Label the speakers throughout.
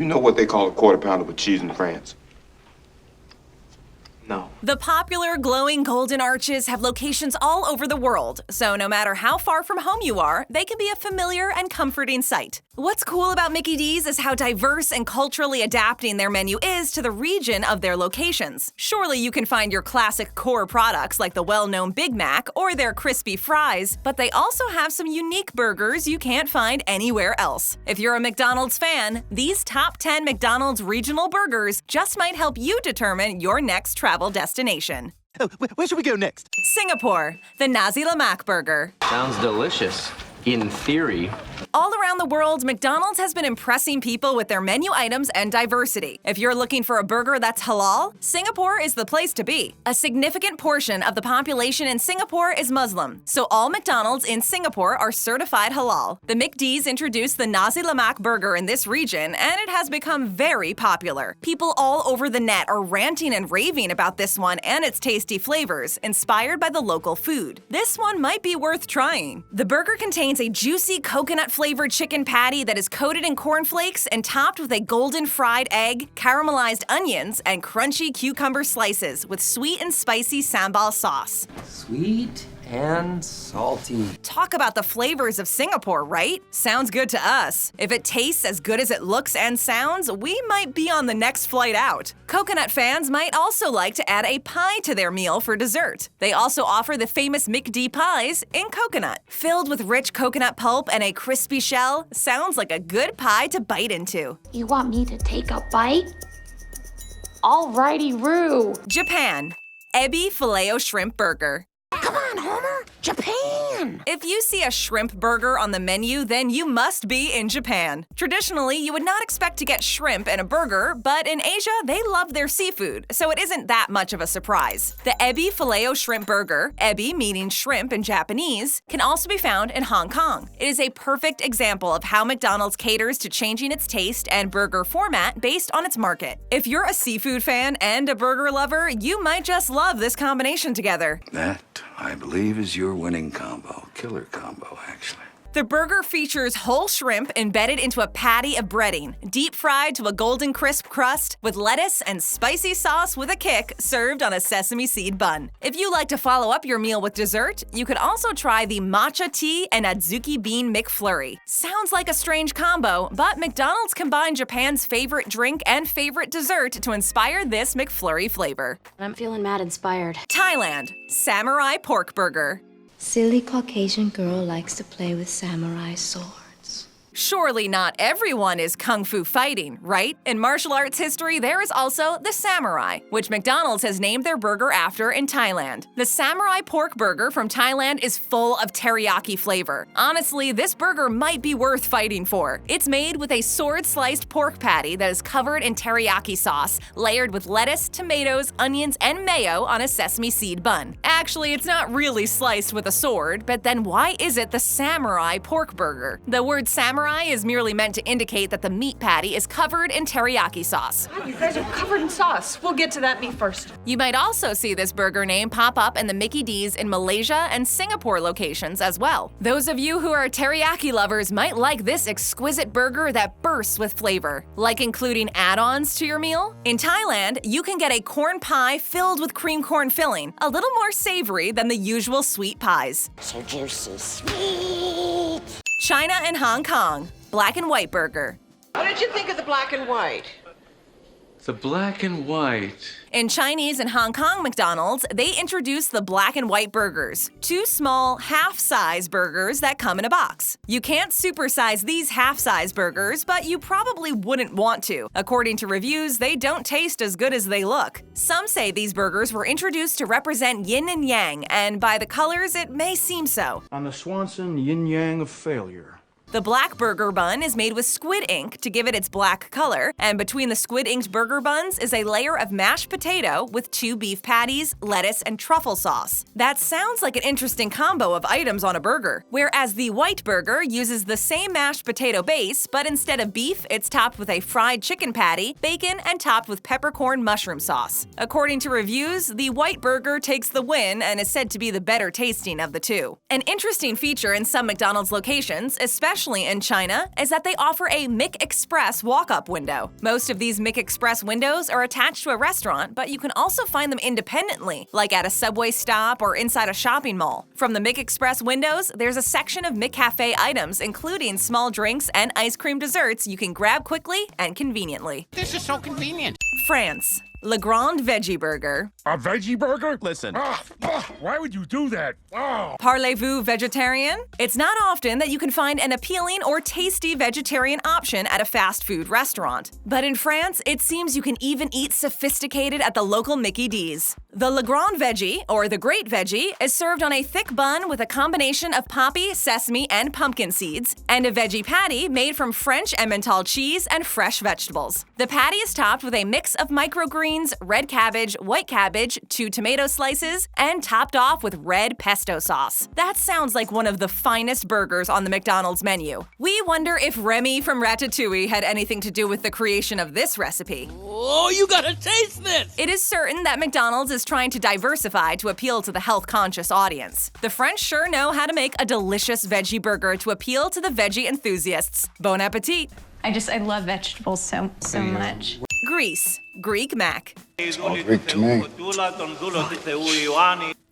Speaker 1: You know what they call a quarter pounder with cheese in France? No.
Speaker 2: The popular glowing golden arches have locations all over the world, so no matter how far from home you are, they can be a familiar and comforting sight. What's cool about Mickey D's is how diverse and culturally adapting their menu is to the region of their locations. Surely you can find your classic core products like the well-known Big Mac or their crispy fries, but they also have some unique burgers you can't find anywhere else. If you're a McDonald's fan, these top 10 McDonald's regional burgers just might help you determine your next travel destination.
Speaker 3: Oh, where should we go next?
Speaker 2: Singapore, the Nasi Lemak burger.
Speaker 4: Sounds delicious. In theory.
Speaker 2: All around the world, McDonald's has been impressing people with their menu items and diversity. If you're looking for a burger that's halal, Singapore is the place to be. A significant portion of the population in Singapore is Muslim, so all McDonald's in Singapore are certified halal. The McD's introduced the Nasi Lemak burger in this region, and it has become very popular. People all over the net are ranting and raving about this one and its tasty flavors, inspired by the local food. This one might be worth trying. The burger contains a juicy coconut-flavored chicken patty that is coated in cornflakes and topped with a golden fried egg, caramelized onions, and crunchy cucumber slices with sweet and spicy sambal sauce.
Speaker 4: Sweet and salty.
Speaker 2: Talk about the flavors of Singapore, right? Sounds good to us. If it tastes as good as it looks and sounds, we might be on the next flight out. Coconut fans might also like to add a pie to their meal for dessert. They also offer the famous McD pies in coconut. Filled with rich coconut pulp and a crispy shell, sounds like a good pie to bite into.
Speaker 5: You want me to take a bite? Alrighty, Roo.
Speaker 2: Japan, Ebi Filet-O shrimp burger.
Speaker 3: Come on, Homer! Japan!
Speaker 2: If you see a shrimp burger on the menu, then you must be in Japan. Traditionally, you would not expect to get shrimp in a burger, but in Asia, they love their seafood, so it isn't that much of a surprise. The Ebi Filet-O shrimp burger, ebi meaning shrimp in Japanese, can also be found in Hong Kong. It is a perfect example of how McDonald's caters to changing its taste and burger format based on its market. If you're a seafood fan and a burger lover, you might just love this combination together.
Speaker 6: That, I believe, is your winning combo. Killer combo, actually.
Speaker 2: The burger features whole shrimp embedded into a patty of breading, deep fried to a golden crisp crust, with lettuce and spicy sauce with a kick served on a sesame seed bun. If you like to follow up your meal with dessert, you could also try the matcha tea and adzuki bean McFlurry. Sounds like a strange combo, but McDonald's combined Japan's favorite drink and favorite dessert to inspire this McFlurry flavor.
Speaker 5: I'm feeling mad inspired.
Speaker 2: Thailand, Samurai Pork Burger.
Speaker 7: Silly Caucasian girl likes to play with samurai swords.
Speaker 2: Surely not everyone is kung fu fighting, right? In martial arts history, there is also the samurai, which McDonald's has named their burger after in Thailand. The samurai pork burger from Thailand is full of teriyaki flavor. Honestly, this burger might be worth fighting for. It's made with a sword-sliced pork patty that is covered in teriyaki sauce, layered with lettuce, tomatoes, onions, and mayo on a sesame seed bun. Actually, it's not really sliced with a sword, but then why is it the samurai pork burger? The word samurai is merely meant to indicate that the meat patty is covered in teriyaki sauce.
Speaker 8: God, you guys are covered in sauce. We'll get to that meat first.
Speaker 2: You might also see this burger name pop up in the Mickey D's in Malaysia and Singapore locations as well. Those of you who are teriyaki lovers might like this exquisite burger that bursts with flavor. Like including add-ons to your meal? In Thailand, you can get a corn pie filled with cream corn filling, a little more savory than the usual sweet pies.
Speaker 3: So juicy, sweet!
Speaker 2: China and Hong Kong, black and white burger.
Speaker 8: What did you think of the black and white?
Speaker 4: The black and white.
Speaker 2: In Chinese and Hong Kong McDonald's, they introduced the black and white burgers, two small half-size burgers that come in a box. You can't supersize these half-size burgers, but you probably wouldn't want to. According to reviews, they don't taste as good as they look. Some say these burgers were introduced to represent yin and yang, and by the colors, it may seem so.
Speaker 9: On the Swanson yin-yang of failure.
Speaker 2: The black burger bun is made with squid ink to give it its black color, and between the squid-inked burger buns is a layer of mashed potato with 2 beef patties, lettuce, and truffle sauce. That sounds like an interesting combo of items on a burger. Whereas the white burger uses the same mashed potato base, but instead of beef, it's topped with a fried chicken patty, bacon, and topped with peppercorn mushroom sauce. According to reviews, the white burger takes the win and is said to be the better tasting of the two. An interesting feature in some McDonald's locations, especially especially in China, is that they offer a McExpress walk-up window. Most of these McExpress windows are attached to a restaurant, but you can also find them independently, like at a subway stop or inside a shopping mall. From the McExpress windows, there's a section of McCafe items, including small drinks and ice cream desserts you can grab quickly and conveniently.
Speaker 3: This is so convenient.
Speaker 2: France. Le Grande Veggie Burger.
Speaker 10: A veggie burger?
Speaker 3: Listen.
Speaker 10: Why would you do that?
Speaker 2: Parlez-vous vegetarian? It's not often that you can find an appealing or tasty vegetarian option at a fast food restaurant. But in France, it seems you can even eat sophisticated at the local Mickey D's. The Le Grand Veggie, or the Great Veggie, is served on a thick bun with a combination of poppy, sesame, and pumpkin seeds, and a veggie patty made from French Emmental cheese and fresh vegetables. The patty is topped with a mix of microgreens, red cabbage, white cabbage, 2 tomato slices, and topped off with red pesto sauce. That sounds like one of the finest burgers on the McDonald's menu. We wonder if Remy from Ratatouille had anything to do with the creation of this recipe.
Speaker 3: Oh, you gotta taste this!
Speaker 2: It is certain that McDonald's is trying to diversify to appeal to the health-conscious audience. The French sure know how to make a delicious veggie burger to appeal to the veggie enthusiasts. Bon appetit!
Speaker 11: I love vegetables so much.
Speaker 2: Greece. Greek Mac.
Speaker 6: Greek to me.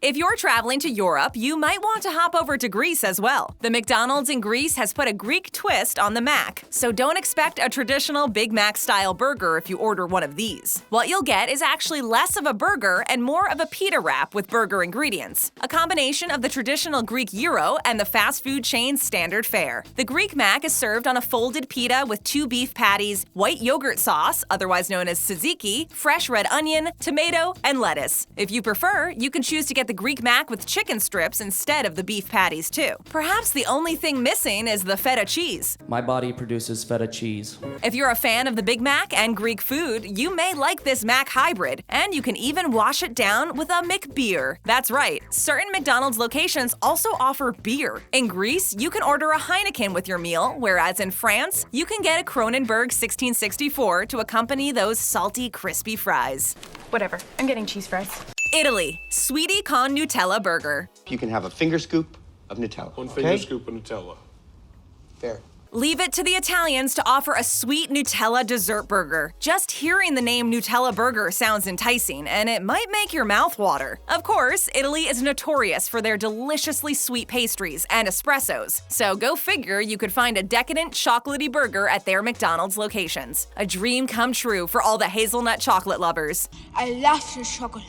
Speaker 2: If you're traveling to Europe, you might want to hop over to Greece as well. The McDonald's in Greece has put a Greek twist on the Mac, so don't expect a traditional Big Mac-style burger if you order one of these. What you'll get is actually less of a burger and more of a pita wrap with burger ingredients, a combination of the traditional Greek gyro and the fast food chain's standard fare. The Greek Mac is served on a folded pita with 2 beef patties, white yogurt sauce, otherwise known as tzatziki, fresh red onion, tomato, and lettuce. If you prefer, you can choose to get the Greek Mac with chicken strips instead of the beef patties too. Perhaps the only thing missing is the feta cheese.
Speaker 12: My body produces feta cheese.
Speaker 2: If you're a fan of the Big Mac and Greek food, you may like this Mac hybrid, and you can even wash it down with a McBeer. That's right, certain McDonald's locations also offer beer. In Greece, you can order a Heineken with your meal, whereas in France, you can get a Kronenberg 1664 to accompany those salty, crispy fries.
Speaker 11: Whatever, I'm getting cheese fries.
Speaker 2: Italy. Sweety con Nutella burger.
Speaker 1: You can have a finger scoop of Nutella.
Speaker 10: One finger scoop of Nutella.
Speaker 1: Fair.
Speaker 2: Leave it to the Italians to offer a sweet Nutella dessert burger. Just hearing the name Nutella burger sounds enticing, and it might make your mouth water. Of course, Italy is notorious for their deliciously sweet pastries and espressos, so go figure you could find a decadent chocolatey burger at their McDonald's locations. A dream come true for all the hazelnut chocolate lovers.
Speaker 3: I love your chocolate.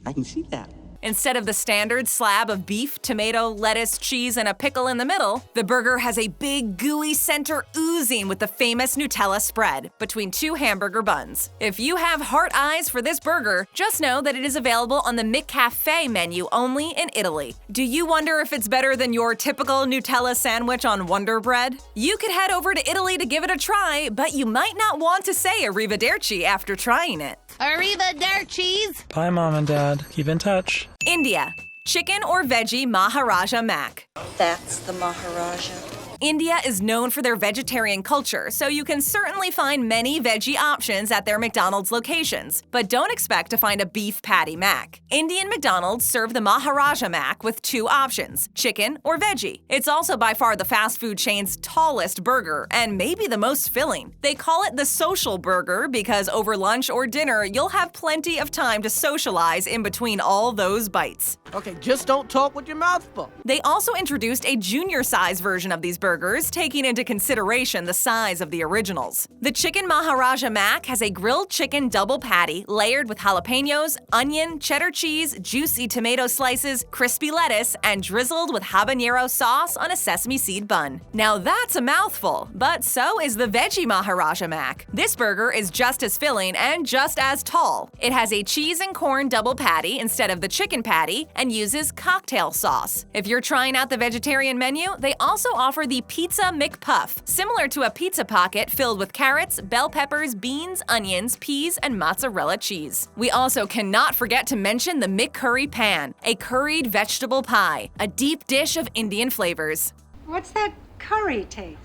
Speaker 1: I can see that.
Speaker 2: Instead of the standard slab of beef, tomato, lettuce, cheese, and a pickle in the middle, the burger has a big, gooey center oozing with the famous Nutella spread between 2 hamburger buns. If you have heart eyes for this burger, just know that it is available on the McCafe menu only in Italy. Do you wonder if it's better than your typical Nutella sandwich on Wonder Bread? You could head over to Italy to give it a try, but you might not want to say arrivederci after trying it.
Speaker 3: Arrivederci!
Speaker 12: Bye, Mom and Dad. Keep in touch.
Speaker 2: India. Chicken or veggie Maharaja Mac.
Speaker 3: That's the Maharaja.
Speaker 2: India is known for their vegetarian culture, so you can certainly find many veggie options at their McDonald's locations, but don't expect to find a beef patty mac. Indian McDonald's serve the Maharaja Mac with 2 options, chicken or veggie. It's also by far the fast food chain's tallest burger, and maybe the most filling. They call it the social burger because over lunch or dinner, you'll have plenty of time to socialize in between all those bites.
Speaker 3: Okay, just don't talk with your mouth full.
Speaker 2: They also introduced a junior-size version of these burgers, taking into consideration the size of the originals. The Chicken Maharaja Mac has a grilled chicken double patty layered with jalapenos, onion, cheddar cheese, juicy tomato slices, crispy lettuce, and drizzled with habanero sauce on a sesame seed bun. Now that's a mouthful, but so is the Veggie Maharaja Mac. This burger is just as filling and just as tall. It has a cheese and corn double patty instead of the chicken patty, and uses cocktail sauce. If you're trying out the vegetarian menu, they also offer the Pizza McPuff, similar to a pizza pocket filled with carrots, bell peppers, beans, onions, peas, and mozzarella cheese. We also cannot forget to mention the McCurry Pan, a curried vegetable pie, a deep dish of Indian flavors.
Speaker 11: What's that curry taste?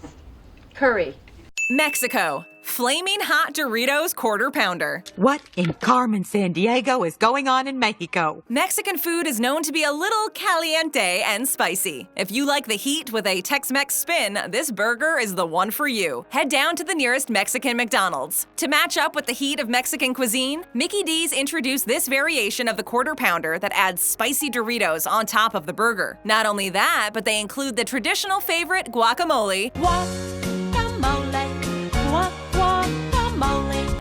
Speaker 11: Curry.
Speaker 2: Mexico. Flaming Hot Doritos Quarter Pounder.
Speaker 13: What in Carmen, San Diego is going on in Mexico?
Speaker 2: Mexican food is known to be a little caliente and spicy. If you like the heat with a Tex-Mex spin, this burger is the one for you. Head down to the nearest Mexican McDonald's. To match up with the heat of Mexican cuisine, Mickey D's introduced this variation of the Quarter Pounder that adds spicy Doritos on top of the burger. Not only that, but they include the traditional favorite guacamole.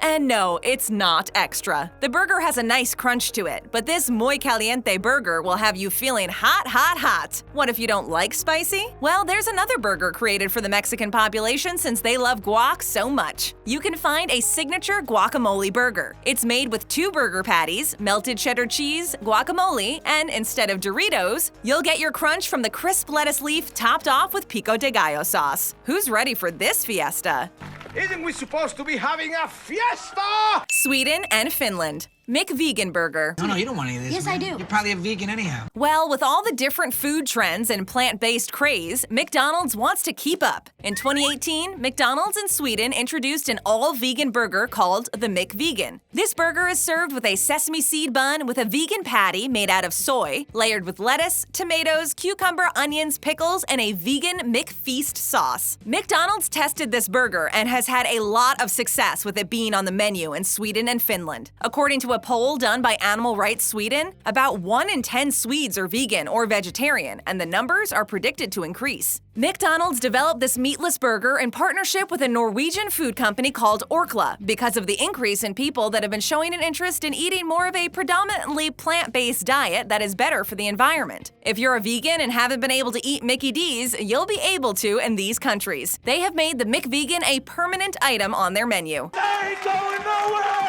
Speaker 2: And no, it's not extra. The burger has a nice crunch to it, but this muy caliente burger will have you feeling hot, hot, hot. What if you don't like spicy? Well, there's another burger created for the Mexican population since they love guac so much. You can find a signature guacamole burger. It's made with 2 burger patties, melted cheddar cheese, guacamole, and instead of Doritos, you'll get your crunch from the crisp lettuce leaf topped off with pico de gallo sauce. Who's ready for this fiesta?
Speaker 10: Isn't we supposed to be having a fiesta?
Speaker 2: Sweden and Finland. McVegan burger.
Speaker 14: No, you don't want any of this.
Speaker 5: Yes,
Speaker 14: man.
Speaker 5: I do.
Speaker 14: You're probably a vegan anyhow.
Speaker 2: Well, with all the different food trends and plant-based craze, McDonald's wants to keep up. In 2018, McDonald's in Sweden introduced an all-vegan burger called the McVegan. This burger is served with a sesame seed bun with a vegan patty made out of soy, layered with lettuce, tomatoes, cucumber, onions, pickles, and a vegan McFeast sauce. McDonald's tested this burger and has had a lot of success with it being on the menu in Sweden and Finland. According to a poll done by Animal Rights Sweden, about 1 in 10 Swedes are vegan or vegetarian, and the numbers are predicted to increase. McDonald's developed this meatless burger in partnership with a Norwegian food company called Orkla because of the increase in people that have been showing an interest in eating more of a predominantly plant-based diet that is better for the environment. If you're a vegan and haven't been able to eat Mickey D's, you'll be able to in these countries. They have made the McVegan a permanent item on their menu.
Speaker 10: They ain't going nowhere!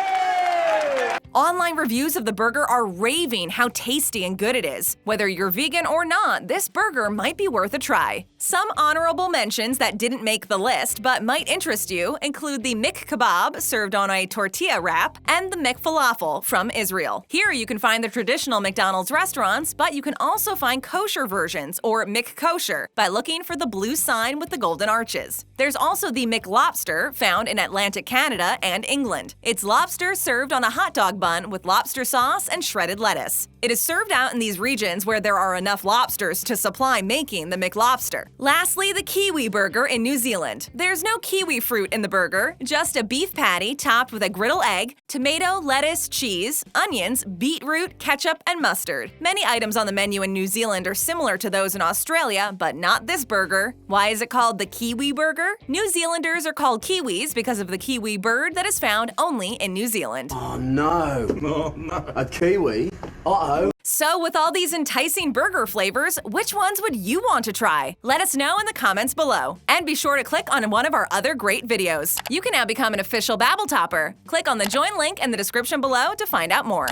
Speaker 2: Online reviews of the burger are raving how tasty and good it is. Whether you're vegan or not, this burger might be worth a try. Some honorable mentions that didn't make the list but might interest you include the McKebab, served on a tortilla wrap, and the McFalafel from Israel. Here you can find the traditional McDonald's restaurants, but you can also find kosher versions, or McKosher, by looking for the blue sign with the golden arches. There's also the McLobster, found in Atlantic Canada and England. It's lobster served on a hot dog bun with lobster sauce and shredded lettuce. It is served out in these regions where there are enough lobsters to supply making the McLobster. Lastly, the Kiwi burger in New Zealand. There's no kiwi fruit in the burger, just a beef patty topped with a griddle egg, tomato, lettuce, cheese, onions, beetroot, ketchup, and mustard. Many items on the menu in New Zealand are similar to those in Australia, but not this burger. Why is it called the Kiwi burger? New Zealanders are called Kiwis because of the kiwi bird that is found only in New Zealand.
Speaker 15: Oh no. Oh no. A kiwi? Uh-oh.
Speaker 2: So with all these enticing burger flavors, which ones would you want to try? Let us know in the comments below. And be sure to click on one of our other great videos. You can now become an official Babble Topper. Click on the join link in the description below to find out more.